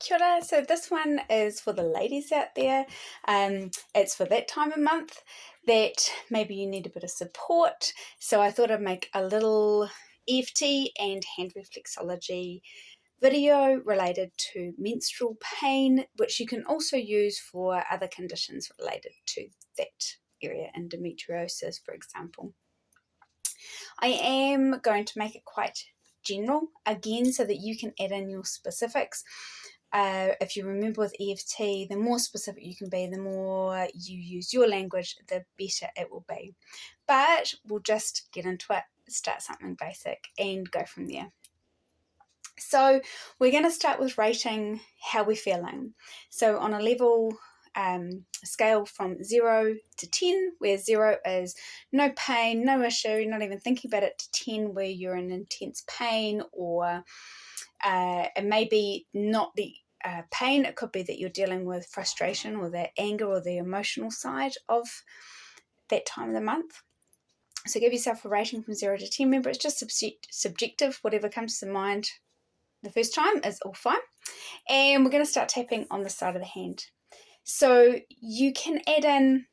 Kia ora. So this one is for the ladies out there. It's for that time of month that maybe you need a bit of support. So I thought I'd make a little EFT and hand reflexology video related to menstrual pain, which you can also use for other conditions related to that area, endometriosis, for example. I am going to make it quite general again so that you can add in your specifics. If you remember with EFT, the more specific you can be, the more you use your language, the better it will be. But we'll just get into it, start something basic and go from there. So we're going to start with rating how we're feeling. So on a level scale from 0 to 10, where 0 is no pain, no issue, not even thinking about it, to 10 where you're in intense pain, or it may be not the pain, it could be that you're dealing with frustration or that anger or the emotional side of that time of the month. So give yourself a rating from 0 to 10. Remember, it's just subjective. Whatever comes to mind the first time is all fine. And we're going to start tapping on the side of the hand. So you can add in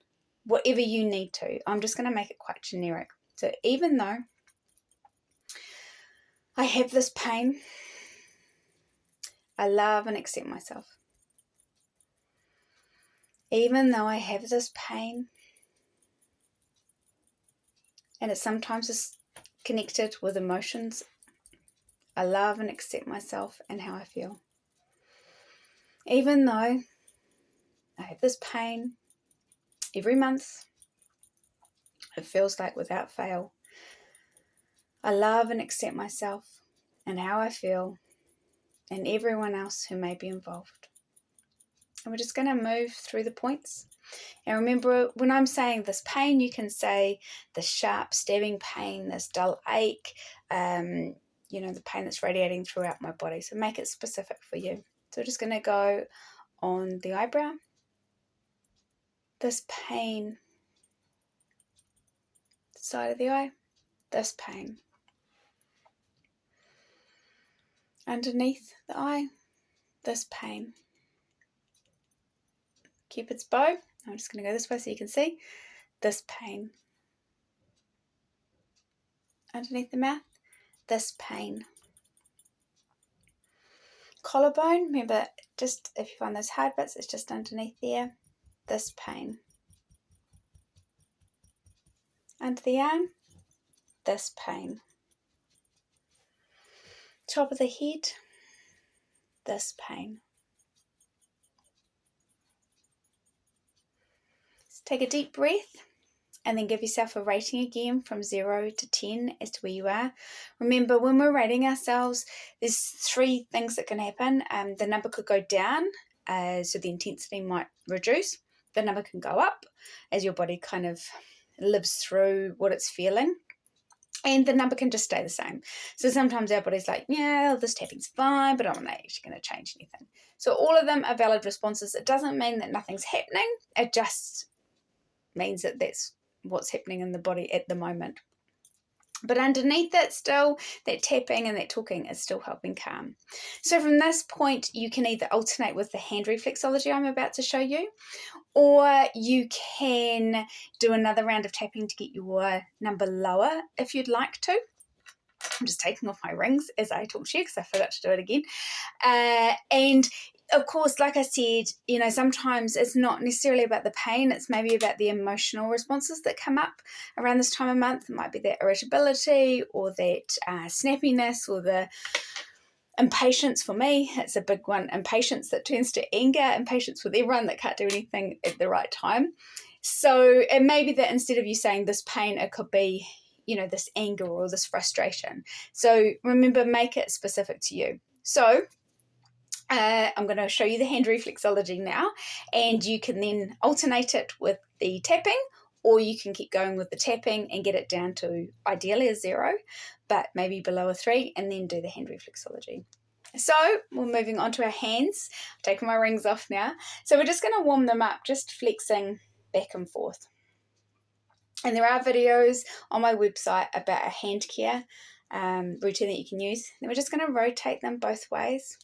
whatever you need to. I'm just going to make it quite generic. So even though I have this pain, I love and accept myself. Even though I have this pain, and it sometimes is connected with emotions, I love and accept myself and how I feel. Even though I have this pain every month, it feels like without fail, I love and accept myself and how I feel and everyone else who may be involved. And we're just going to move through the points. And remember, when I'm saying this pain, you can say the sharp stabbing pain, this dull ache, the pain that's radiating throughout my body. So make it specific for you. So we're just going to go on the eyebrow. This pain, side of the eye, this pain. Underneath the eye, this pain. Cupid's bow, I'm just going to go this way so you can see, this pain. Underneath the mouth, this pain. Collarbone, remember, just if you find those hard bits, it's just underneath there, this pain. Under the arm, this pain. Top of the head, this pain. So take a deep breath and then give yourself a rating again from 0 to 10 as to where you are. Remember, when we're rating ourselves, there's 3 things that can happen. The number could go down, so the intensity might reduce. The number can go up as your body kind of lives through what it's feeling. And the number can just stay the same. So sometimes our body's like, yeah, this tapping's fine, but I'm not actually going to change anything. So all of them are valid responses. It doesn't mean that nothing's happening. It just means that that's what's happening in the body at the moment. But underneath that still, that tapping and that talking is still helping calm. So from this point, you can either alternate with the hand reflexology I'm about to show you, or you can do another round of tapping to get your number lower if you'd like to. I'm just taking off my rings as I talk to you because I forgot to do it again. And of course, like I said, sometimes it's not necessarily about the pain, it's maybe about the emotional responses that come up around this time of month. It might be that irritability or that snappiness or the impatience. For me, it's a big one. Impatience that turns to anger, impatience with everyone that can't do anything at the right time. So it may be that instead of you saying this pain, it could be, this anger or this frustration. So remember, make it specific to you. So I'm going to show you the hand reflexology now, and you can then alternate it with the tapping, or you can keep going with the tapping and get it down to ideally a 0, but maybe below a 3, and then do the hand reflexology. So we're moving on to our hands. I'm taking my rings off now. So we're just going to warm them up, just flexing back and forth. And there are videos on my website about a hand care routine that you can use. Then we're just going to rotate them both ways.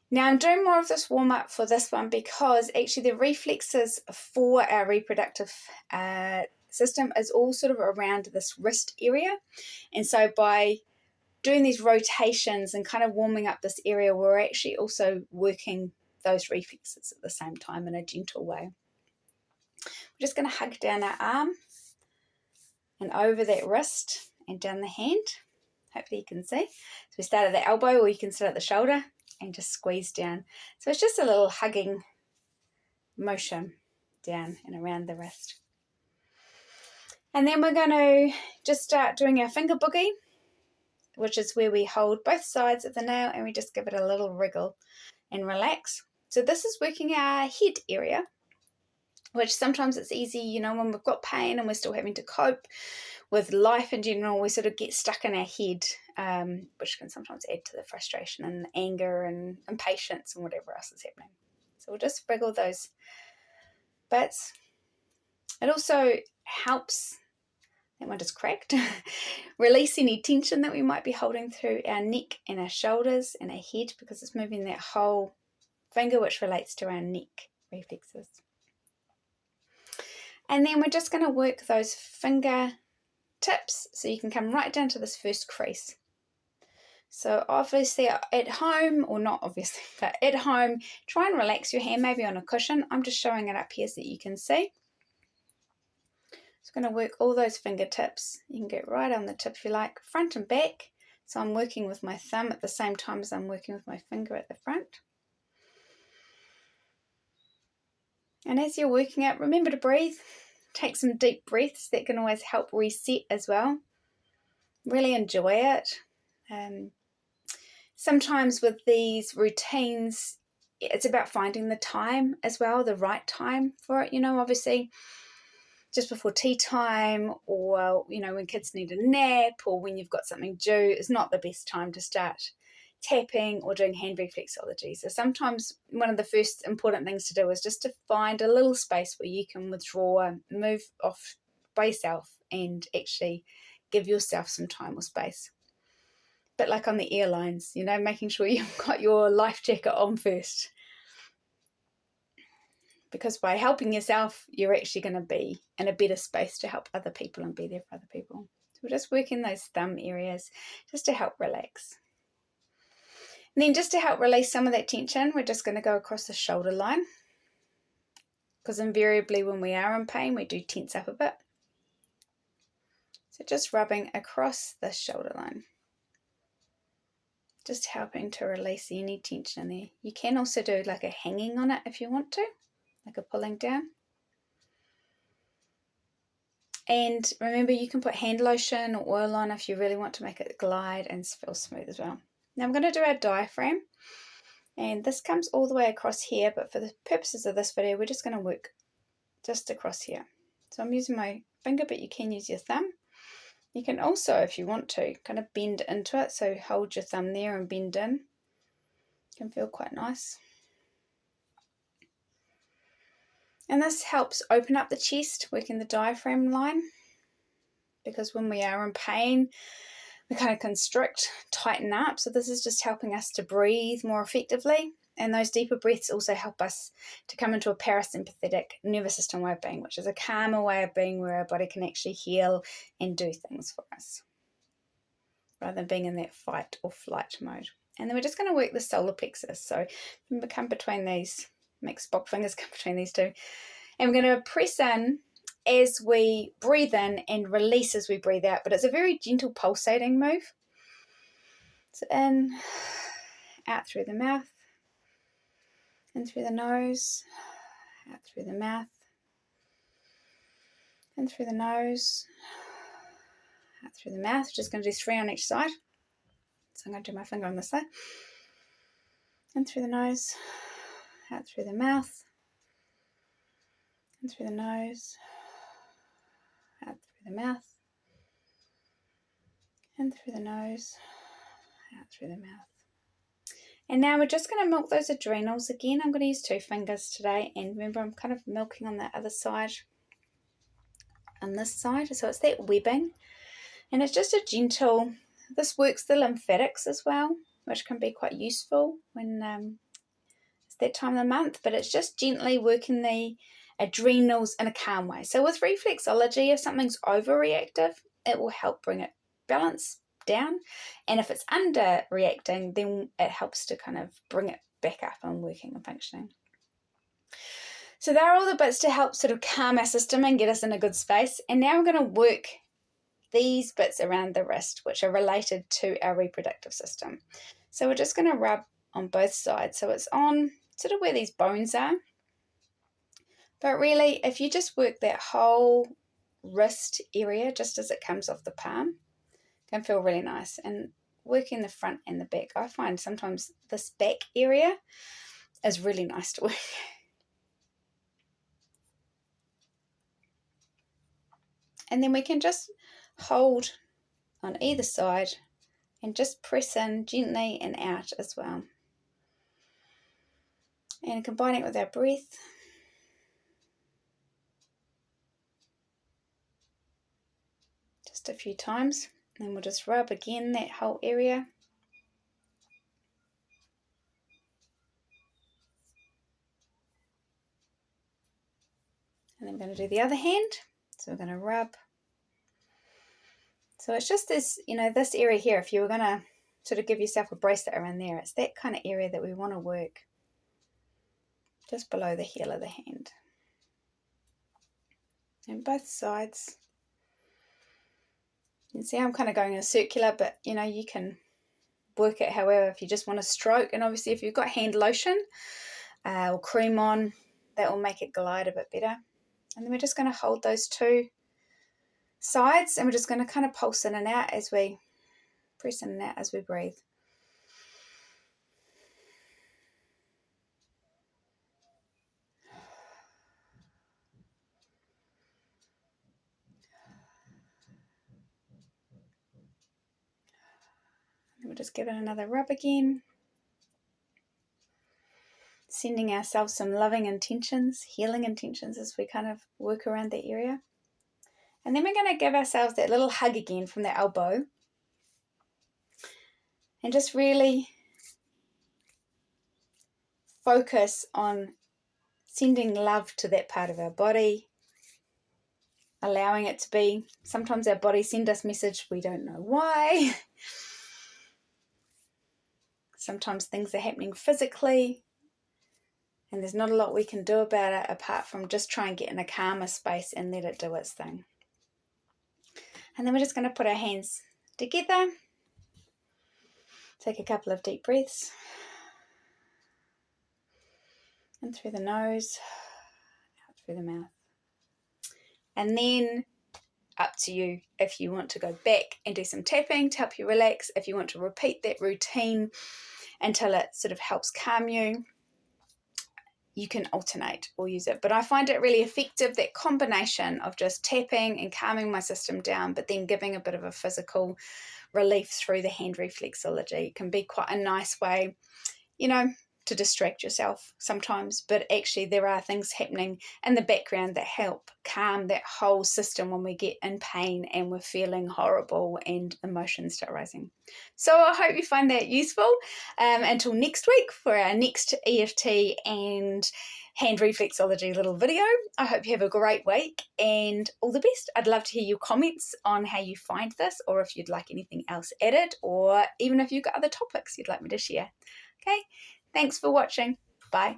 Now I'm doing more of this warm-up for this one because actually the reflexes for our reproductive system is all sort of around this wrist area. And so by doing these rotations and kind of warming up this area, we're actually also working those reflexes at the same time in a gentle way. We're just going to hug down our arm and over that wrist and down the hand. Hopefully you can see. So we start at the elbow, or you can start at the shoulder and just squeeze down. So it's just a little hugging motion down and around the wrist. And then we're going to just start doing our finger boogie, which is where we hold both sides of the nail and we just give it a little wriggle and relax. So this is working our head area, which sometimes it's easy, you know, when we've got pain and we're still having to cope with life in general, we sort of get stuck in our head, which can sometimes add to the frustration and the anger and impatience and whatever else is happening. So we'll just wriggle those bits. It also helps, that one just cracked, release any tension that we might be holding through our neck and our shoulders and our head, because it's moving that whole finger, which relates to our neck reflexes. And then we're just going to work those finger tips so you can come right down to this first crease. So obviously at home, or not obviously, but at home, try and relax your hand maybe on a cushion. I'm just showing it up here so that you can see. Just going to work all those fingertips. You can get right on the tip if you like, front and back. So I'm working with my thumb at the same time as I'm working with my finger at the front. And as you're working out, remember to breathe. Take some deep breaths. That can always help reset as well. Really enjoy it. Sometimes with these routines, it's about finding the time as well, the right time for it. You know, obviously just before tea time, or, you know, when kids need a nap, or when you've got something due, is not the best time to start tapping or doing hand reflexology. So sometimes one of the first important things to do is just to find a little space where you can withdraw, move off by yourself and actually give yourself some time or space. But like on the airlines, you know, making sure you've got your life jacket on first. Because by helping yourself, you're actually going to be in a better space to help other people and be there for other people. So we're just working those thumb areas just to help relax. And then just to help release some of that tension, we're just going to go across the shoulder line. Because invariably when we are in pain, we do tense up a bit. So just rubbing across the shoulder line. Just helping to release any tension in there. You can also do like a hanging on it if you want to, like a pulling down. And remember, you can put hand lotion or oil on if you really want to make it glide and feel smooth as well. Now I'm going to do our diaphragm. And this comes all the way across here, but for the purposes of this video, we're just going to work just across here. So I'm using my finger, but you can use your thumb. You can also, if you want to, kind of bend into it. So hold your thumb there and bend in. It can feel quite nice. And this helps open up the chest, working the diaphragm line. Because when we are in pain, we kind of constrict, tighten up. So this is just helping us to breathe more effectively. And those deeper breaths also help us to come into a parasympathetic nervous system way of being, which is a calmer way of being where our body can actually heal and do things for us, rather than being in that fight or flight mode. And then we're just going to work the solar plexus. So remember, come between these, make Spock fingers come between these two. And we're going to press in as we breathe in and release as we breathe out. But it's a very gentle pulsating move. So in, out through the mouth, in through the nose, out through the mouth, in through the nose, out through the mouth. Just going to do 3 on each side. So I'm going to do my finger on this side. In through the nose, out through the mouth, in through the nose, out through the mouth, in through the nose, out through the mouth. And now we're just going to milk those adrenals again. I'm going to use 2 fingers today. And remember, I'm kind of milking on the other side, on this side. So it's that webbing. And it's just a gentle, this works the lymphatics as well, which can be quite useful when that time of the month, but it's just gently working the adrenals in a calm way. So with reflexology, if something's overreactive, it will help bring it balance down, and if it's underreacting, then it helps to kind of bring it back up and working and functioning. So there are all the bits to help sort of calm our system and get us in a good space. And now I'm going to work these bits around the wrist, which are related to our reproductive system. So we're just going to rub on both sides. So it's on sort of where these bones are. But really, if you just work that whole wrist area just as it comes off the palm, it can feel really nice. And working the front and the back, I find sometimes this back area is really nice to work. And then we can just hold on either side and just press in gently and out as well. And combining it with our breath. Just a few times. And then we'll just rub again that whole area. And then I'm going to do the other hand. So we're going to rub. So it's just this, this area here. If you were going to sort of give yourself a bracelet around there, it's that kind of area that we want to work just below the heel of the hand. And both sides. You can see I'm kind of going in a circular, but you can work it however if you just want to stroke. And obviously if you've got hand lotion or cream on, that will make it glide a bit better. And then we're just going to hold those two sides, and we're just going to kind of pulse in and out as we press in and out as we breathe. And we'll just give it another rub again. Sending ourselves some loving intentions, healing intentions as we kind of work around that area. And then we're going to give ourselves that little hug again from the elbow. And just really focus on sending love to that part of our body. Allowing it to be. Sometimes our bodies send us message, we don't know why. Sometimes things are happening physically. And there's not a lot we can do about it apart from just try and get in a calmer space and let it do its thing. And then we're just going to put our hands together. Take a couple of deep breaths. In through the nose, out through the mouth. And then up to you if you want to go back and do some tapping to help you relax. If you want to repeat that routine until it sort of helps calm you, you can alternate or use it. But I find it really effective, that combination of just tapping and calming my system down, but then giving a bit of a physical relief through the hand reflexology. It can be quite a nice way, to distract yourself sometimes, but actually there are things happening in the background that help calm that whole system when we get in pain and we're feeling horrible and emotions start rising. So I hope you find that useful. Until next week for our next EFT and hand reflexology little video. I hope you have a great week and all the best. I'd love to hear your comments on how you find this, or if you'd like anything else added, or even if you've got other topics you'd like me to share. Okay, thanks for watching. Bye.